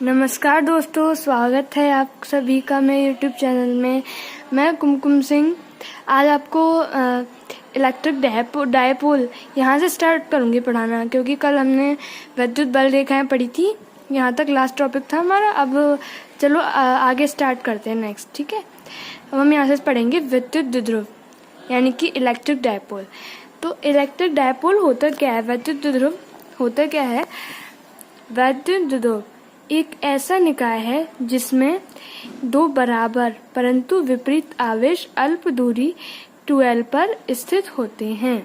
नमस्कार दोस्तों, स्वागत है आप सभी का मेरे यूट्यूब चैनल में। मैं कुमकुम सिंह आज आपको इलेक्ट्रिक डायपोल यहाँ से स्टार्ट करूँगी पढ़ाना, क्योंकि कल हमने विद्युत बल रेखाएं पढ़ी थी। यहाँ तक लास्ट टॉपिक था हमारा। अब चलो आगे स्टार्ट करते हैं नेक्स्ट, ठीक है। अब हम यहाँ से पढ़ेंगे विद्युत द्विध्रुव यानी कि इलेक्ट्रिक डायपोल। तो इलेक्ट्रिक डायपोल होता क्या है, विद्युत द्विध्रुव होता क्या है। विद्युत द्विध्रुव एक ऐसा निकाय है जिसमें दो बराबर परंतु विपरीत आवेश अल्प दूरी 2L पर स्थित होते हैं।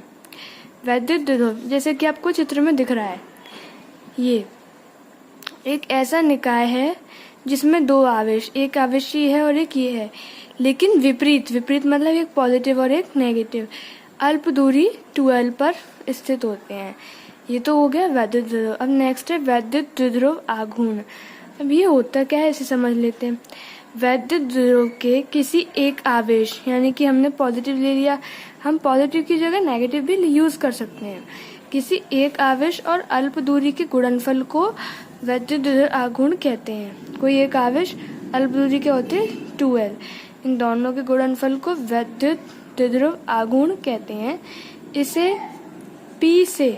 विद्युत द्विध्रुव जैसे कि आपको चित्र में दिख रहा है, ये एक ऐसा निकाय है जिसमें दो आवेश, एक आवेश ये है और एक ये है, लेकिन विपरीत मतलब एक पॉजिटिव और एक नेगेटिव, अल्प दूरी 2L पर स्थित होते हैं। ये तो हो गया विद्युत द्विध्रुव। अब नेक्स्ट है विद्युत द्विध्रुव आघूर्ण। अब ये होता क्या है इसे समझ लेते हैं। विद्युत द्विध्रुव के किसी एक आवेश, यानी कि हमने पॉजिटिव ले लिया, हम पॉजिटिव की जगह नेगेटिव भी यूज कर सकते हैं। किसी एक आवेश और अल्प दूरी के गुणनफल को विद्युत द्विध्रुव आघूर्ण कहते हैं। कोई एक आवेश अल्प दूरी के होते हैं 2L, इन दोनों के गुणनफल को विद्युत द्विध्रुव आघूर्ण कहते हैं। इसे P से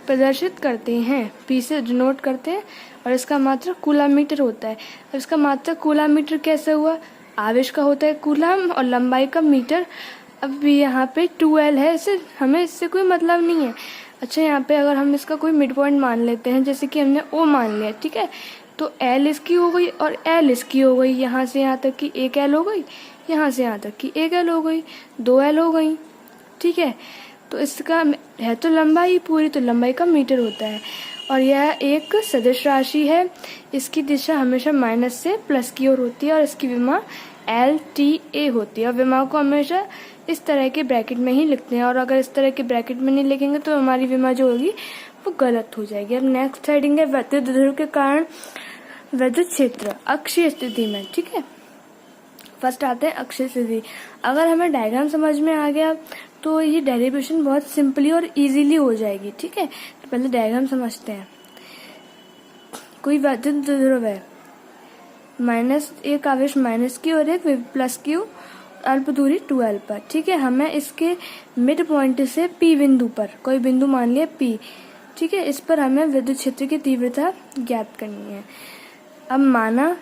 प्रदर्शित करते हैं, P से डिनोट करते हैं, और इसका मात्रक कूलामीटर होता है। और इसका मात्रक कूलामीटर कैसे हुआ, आवेश का होता है कूलाम और लंबाई का मीटर। अब यहाँ पे 2L है, इसे हमें इससे कोई मतलब नहीं है। अच्छा, यहाँ पे अगर हम इसका कोई मिड पॉइंट मान लेते हैं, जैसे कि हमने O मान लिया, ठीक है, तो L इसकी हो गई और L इसकी हो गई। यहाँ से यहाँ तक की एक L हो गई, यहाँ से यहाँ तक की एक L हो गई, 2L हो गई, ठीक है। तो इसका है तो लंबाई पूरी, तो लंबाई का मीटर होता है। और यह एक सदिश राशि है, इसकी दिशा हमेशा माइनस से प्लस की ओर होती है और इसकी विमा LTA होती है। और विमा को हमेशा इस तरह के ब्रैकेट में ही लिखते हैं, और अगर इस तरह के ब्रैकेट में नहीं लिखेंगे तो हमारी विमा जो होगी वो गलत हो जाएगी। अब नेक्स्ट हेडिंग है विद्युत द्विध्रुव के कारण विद्युत क्षेत्र अक्षीय स्थिति में, ठीक है। फर्स्ट आते हैं अक्षीय स्थिति। अगर हमें डायग्राम समझ में आ गया तो ये डेरिवेशन बहुत सिंपली और इजीली हो जाएगी, ठीक है। तो पहले डायग्राम समझते हैं। कोई विद्युत द्विध्रुव है, माइनस एक आवेश माइनस की और एक प्लस की अल्प दूरी 2L पर, ठीक है। हमें इसके मिड पॉइंट से P बिंदु पर, कोई बिंदु मान लिया P, ठीक है, इस पर हमें विद्युत क्षेत्र की तीव्रता ज्ञात करनी है। अब माना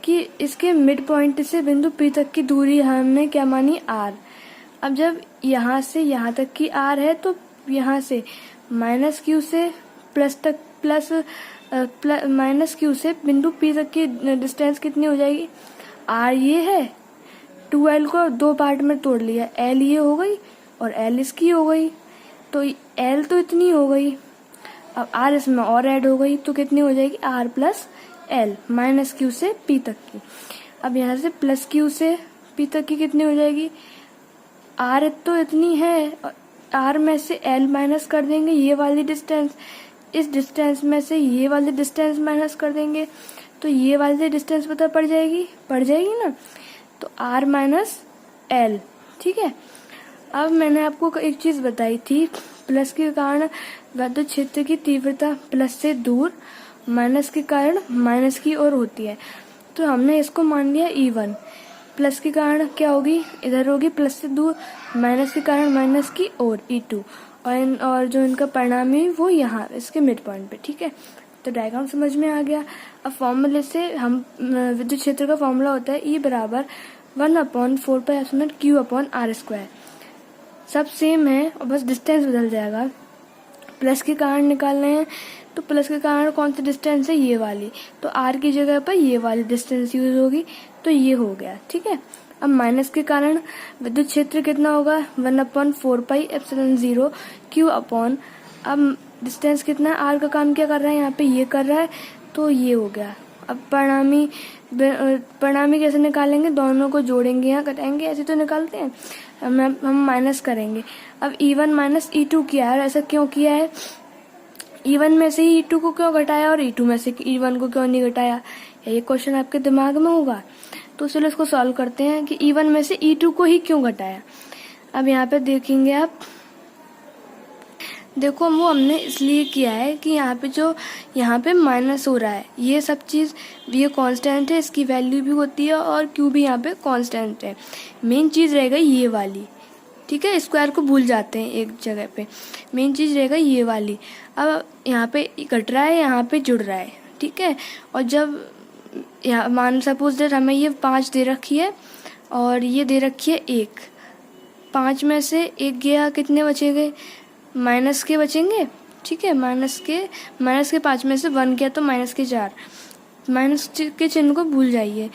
कि इसके मिड पॉइंट से बिंदु P तक की दूरी हमने क्या मानी, R। अब जब यहाँ से यहाँ तक की R है, तो यहाँ से माइनस Q से प्लस तक माइनस Q से बिंदु P तक की डिस्टेंस कितनी हो जाएगी, R ये है, 2L को दो पार्ट में तोड़ लिया, L ये हो गई और L इसकी हो गई, तो L तो इतनी हो गई। अब R इसमें और ऐड हो गई, तो कितनी हो जाएगी, R plus L, minus Q से P तक की। अब यहाँ से प्लस Q से P तक की कितनी हो जाएगी, R तो इतनी है, R में से L माइनस कर देंगे, ये वाली डिस्टेंस, इस डिस्टेंस में से ये वाली डिस्टेंस माइनस कर देंगे, तो ये वाली डिस्टेंस पता पड़ जाएगी ना। तो R माइनस L, ठीक है। अब मैंने आपको एक चीज बताई थी, प्लस के कारण विद्युत क्षेत्र की तीव्रता प्लस से दूर, माइनस के कारण माइनस की ओर होती है। तो हमने इसको मान लिया E1। प्लस के कारण क्या होगी, इधर होगी प्लस से दूर, माइनस के कारण माइनस की ओर E2, और जो इनका परिणामी वो यहाँ इसके मिड पॉइंट पे, ठीक है। तो डायग्राम समझ में आ गया। अब फॉर्मूले से हम विद्युत क्षेत्र का फॉर्मूला होता है E बराबर 1/4π/Q/R²। सब सेम है और बस डिस्टेंस बदल जाएगा। प्लस के कारण निकालने हैं, तो प्लस के कारण कौन सी डिस्टेंस है, ये वाली, तो R की जगह पर ये वाली डिस्टेंस यूज होगी, तो ये हो गया, ठीक है। अब माइनस के कारण विद्युत क्षेत्र कितना होगा, 1/4πε0 Q अपॉन, अब डिस्टेंस कितना है, R का काम क्या कर रहा है, यहाँ पे ये कर रहा है, तो ये हो गया। अब परिणामी कैसे निकालेंगे, दोनों को जोड़ेंगे, यहाँ घटाएंगे, ऐसे तो निकालते हैं, हम माइनस करेंगे। अब E1 माइनस E2 किया है, ऐसा क्यों किया है, E1 में से ही E2 को क्यों घटाया और E2 में से E1 को क्यों नहीं घटाया, ये क्वेश्चन आपके दिमाग में होगा। तो चलो इसको सॉल्व करते हैं कि E1 में से E2 को ही क्यों घटाया। अब यहाँ पे देखेंगे आप, देखो वो हमने इसलिए किया है कि यहाँ पे माइनस हो रहा है, ये सब चीज़ ये कांस्टेंट है, इसकी वैल्यू भी होती है और क्यू भी यहाँ पे कांस्टेंट है। मेन चीज़ रहेगा ये वाली, ठीक है, स्क्वायर को भूल जाते हैं एक जगह पे, मेन चीज़ रहेगा ये वाली। अब यहाँ पे घट रहा है, यहाँ पे जुड़ रहा है, ठीक है। और जब यहाँ मान सपोज दैट हमें ये 5 दे रखी है और ये दे रखी है 1, 5 में से 1 गया, कितने बचेंगे? माइनस के बचेंगे, ठीक है। माइनस के 5 में से 1 गया तो माइनस के 4, माइनस के चिन्ह को भूल जाइए।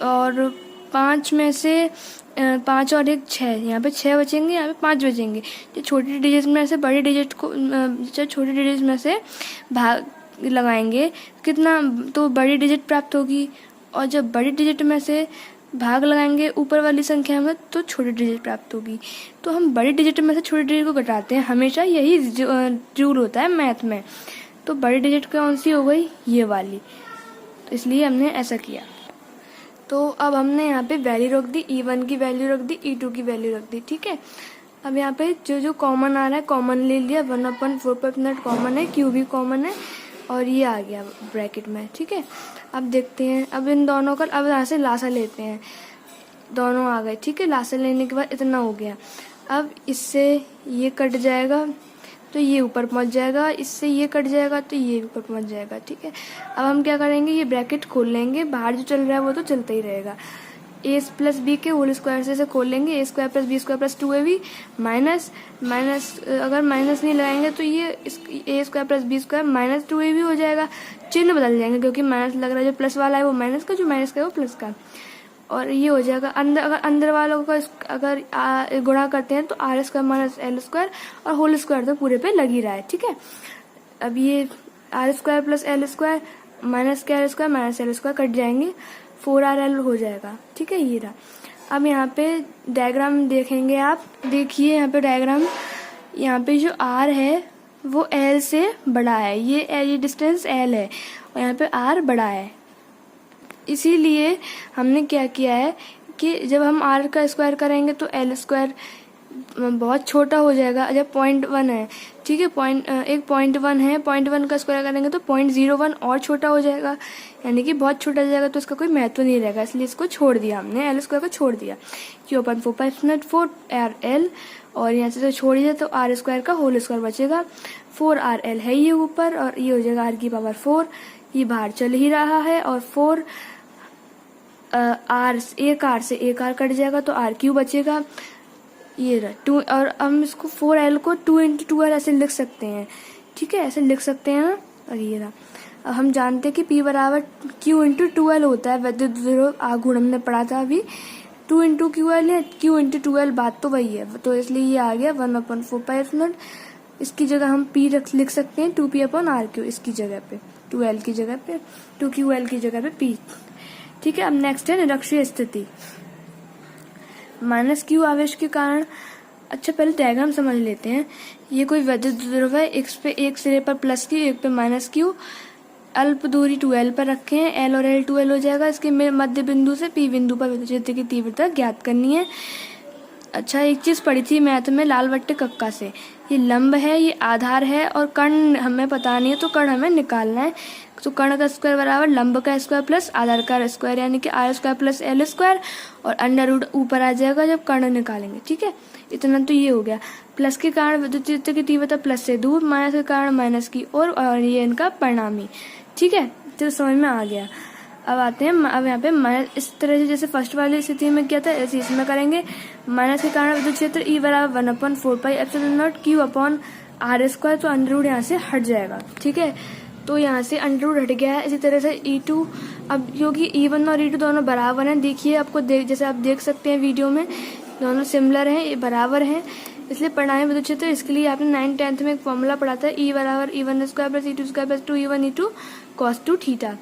और 5 में से 5 और 1 6, यहाँ पे 6 बचेंगे, यहाँ पे 5 बचेंगे। जो छोटी डिजिट में से बड़ी डिजिट को छोटी डिजिट में से भाग लगाएंगे कितना, तो बड़ी डिजिट प्राप्त होगी। और जब बड़ी डिजिट में से भाग लगाएंगे ऊपर वाली संख्या में तो छोटी डिजिट प्राप्त होगी। तो हम बड़ी डिजिट में से छोटी डिजिट को घटाते हैं, हमेशा यही रूल होता है मैथ में। तो बड़ी डिजिट कौन सी हो गई? ये वाली, तो इसलिए हमने ऐसा किया। तो अब हमने यहाँ पे वैल्यू रख दी, E1 की वैल्यू रख दी, E2 की वैल्यू रख दी, ठीक है। अब यहाँ पे जो कॉमन आ रहा है कॉमन ले लिया, 1/4 कॉमन है, क्यू भी कॉमन है और ये आ गया ब्रैकेट में, ठीक है। अब देखते हैं, अब इन दोनों का अब यहाँ से लासा लेते हैं, दोनों आ गए, ठीक है। लासा लेने के बाद इतना हो गया। अब इससे ये कट जाएगा तो ये ऊपर पहुँच जाएगा, इससे ये कट जाएगा तो ये ऊपर पहुँच जाएगा, ठीक है। अब हम क्या करेंगे, ये ब्रैकेट खोल लेंगे, बाहर जो चल रहा है वो तो चलता ही रहेगा। a प्लस बी के होल स्क्वायर से खोल लेंगे, a square plus B square plus 2ab minus अगर माइनस नहीं लगाएंगे तो ये a square plus B square minus 2ab हो जाएगा। चिन्ह बदल जाएंगे क्योंकि माइनस लग रहा है, जो प्लस वाला है वो माइनस का, जो माइनस का है वो प्लस का। और ये हो जाएगा अगर अंदर वालों का अगर गुणा करते हैं तो R square minus L square और होल स्क्वायर तो पूरे पे लग ही रहा है, ठीक है। अब ये R square plus L square minus के R square minus L square cut जाएंगे, 4rl हो जाएगा, ठीक है। ये रहा। अब यहाँ पे डायग्राम देखेंगे आप, देखिए यहाँ पे डायग्राम, यहाँ पे जो r है वो l से बड़ा है, ये डिस्टेंस l है और यहाँ पे r बड़ा है। इसीलिए हमने क्या किया है कि जब हम r का स्क्वायर करेंगे तो l स्क्वायर बहुत छोटा हो जाएगा। जब 0.1 है, ठीक है, 0.1 है, 0.1 का स्क्वायर करेंगे तो 0.01 और छोटा हो जाएगा, यानी कि बहुत छोटा हो जाएगा, तो इसका कोई महत्व नहीं रहेगा, इसलिए इसको छोड़ दिया हमने, एल स्क्वायर को छोड़ दिया। Q/4 RL और यहाँ से तो छोड़ दिया तो आर स्क्वायर का होल स्क्वायर बचेगा, 4RL है ये ऊपर और ये हो जाएगा r⁴, ये बाहर चल ही रहा है और 4 आर, एक आर से एक आर कट जाएगा तो r³ बचेगा, ये रहा 2। और हम इसको 4l को 2 × 2l ऐसे लिख सकते हैं, ठीक है, ऐसे लिख सकते हैं ना। और ये रहा। अब हम जानते हैं कि P बराबर Q × 2l होता है, वैद्युत विरोध आघूर्ण हमने पढ़ा था अभी, 2 × QL है, Q × 2l बात तो वही है, तो इसलिए ये आ गया 1/4। इसकी जगह हम P लिख सकते हैं 2P/RQ, इसकी जगह पे 2l की जगह पे 2QL की जगह पे P, ठीक है। अब नेक्स्ट है निरक्षीय स्थिति, -Q आवेश के कारण। अच्छा पहले डायग्राम समझ लेते हैं। ये कोई वैद्युत द्रव्य है, x पे एक सिरे पर +Q, एक पे -Q, अल्प दूरी 2l पर रखे हैं, l और l 2l हो जाएगा। इसके मध्य बिंदु से P बिंदु पर विद्युत क्षेत्र की तीव्रता ज्ञात करनी है। अच्छा एक चीज पढ़ी थी मैथ में लाल बट्टे कक्का से, ये लंब है, ये आधार है और कर्ण हमें पता नहीं है, तो कर्ण हमें निकालना है। तो कर्ण का स्क्वायर बराबर लंब का स्क्वायर प्लस आधार का स्क्वायर, यानी कि r square plus l square और अंडर ऊपर आ जाएगा जब कर्ण निकालेंगे, ठीक है। इतना तो ये हो गया। प्लस के कारण विद्युत क्षेत्र की तीव्रता प्लस से दूर, माइनस के कारण माइनस की और ये इनका परिणामी, ठीक है। तो समझ में आ गया। अब आते हैं, अब यहाँ पे माइनस, इस तरह से जैसे फर्स्ट वाली स्थिति में किया था ऐसे इसमें करेंगे। माइनस के कारण विद्युत क्षेत्र E बराबर 1/4πε0 Q/r², तो अंडर यहाँ से हट जाएगा, ठीक है। तो यहाँ से अंडर हट गया है। इसी तरह से E2, अब क्योंकि E1 और E2 दोनों बराबर हैं, देखिए आपको जैसे आप देख सकते हैं वीडियो में, दोनों सिमिलर हैं, ये बराबर हैं, इसलिए परिणामी विद्युत क्षेत्र। इसके लिए आपने 9th 10th में एक फॉर्मूला पढ़ा था, E बराबर E1² + E2² + 2E1 E2 cos 2θ।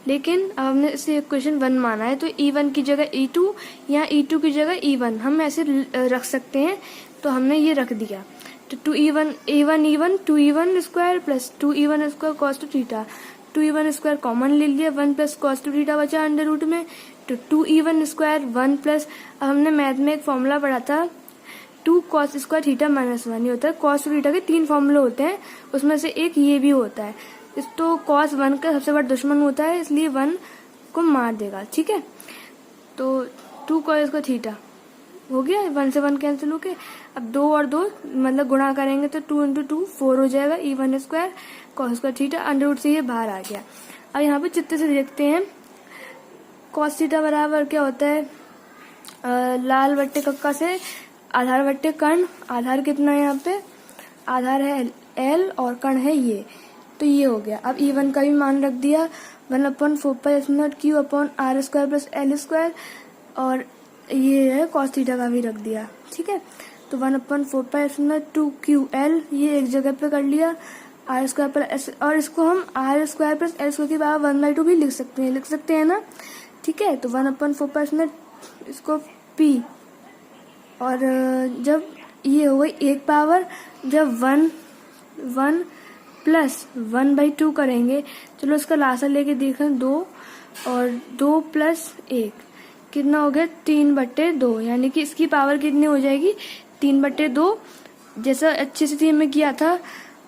लेकिन अब हमने इसे इक्वेशन 1 माना है, तो E1 की जगह E2 या E2 की जगह E1 हम ऐसे रख सकते हैं, तो हमने ये रख दिया। तो 2E1 A1E1 2E1² + 2E1² cos 2θ, 2E1² common ले लिया, 1 + cos 2θ बचा अंडर रूट में, तो 2E1² 1 + अब हमने मैथ में एक फॉर्मूला पढ़ा था 2 cos स्क्वायर थीटा माइनस 1 ये होता है। cos थीटा के 3 फॉर्मूले होते हैं, उसमें से एक ये भी होता है। इस तो cos 1 का सबसे बड़ा दुश्मन होता है, इसलिए 1 को मार देगा। ठीक है, तो 2 cos स्क्वायर थीटा हो गया, 1 से 1 कैंसिल हो गए। अब 2 और 2 मतलब गुणा करेंगे तो 2 इंटू 2 4 हो जाएगा। E1 square cos square theta under root से ये बाहर आ गया। अब यहाँ पे चित्र से देखते हैं, cos थीटा बराबर क्या होता है, लाल बट्टे कक्का से आधार बट्टे कर्ण। आधार कितना है यहाँ पे, आधार है L और कर्ण है ये, तो ये हो गया। अब E1 का भी मान रख दिया, 1/4π/Q upon R square plus L square, और ये है cos थीटा का भी रख दिया। ठीक है, तो 1/4π/2QL ये एक जगह पे कर लिया, R स्क्वायर प्लस, और इसको हम R square plus L square की पावर 1/2 भी लिख सकते हैं ना। ठीक है, तो 1/4π इसको P, और जब ये हो गई एक पावर, जब 1 प्लस 1/2 करेंगे, चलो इसका लासा लेके देखें, 2 और 2 प्लस 1 कितना हो गया, 3/2, यानी कि इसकी पावर कितनी हो जाएगी, 3/2। जैसा अच्छे से थी में किया था,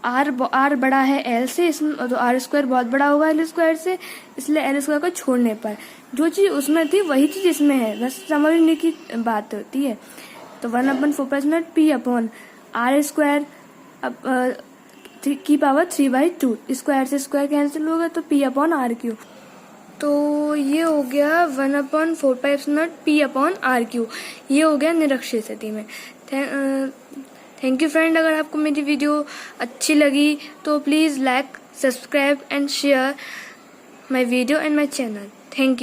R बड़ा है L से, इसमें तो R स्क्वायर बहुत बड़ा होगा L स्क्वायर से, इसलिए L स्क्वायर को छोड़ने पर जो चीज उसमें थी वही चीज इसमें है, बस समझने की बात होती है। तो 1/4π P R स्क्वायर, अब की पावर 3/2, स्क्वायर से स्क्वायर कैंसिल होगा तो P/R3। तो ये हो गया 1/4π P/R3, ये हो गया निरक्षीय स्थिति में। Thank you friend. अगर आपको मेरी वीडियो अच्छी लगी तो please like, subscribe and share my video and my channel. Thank you.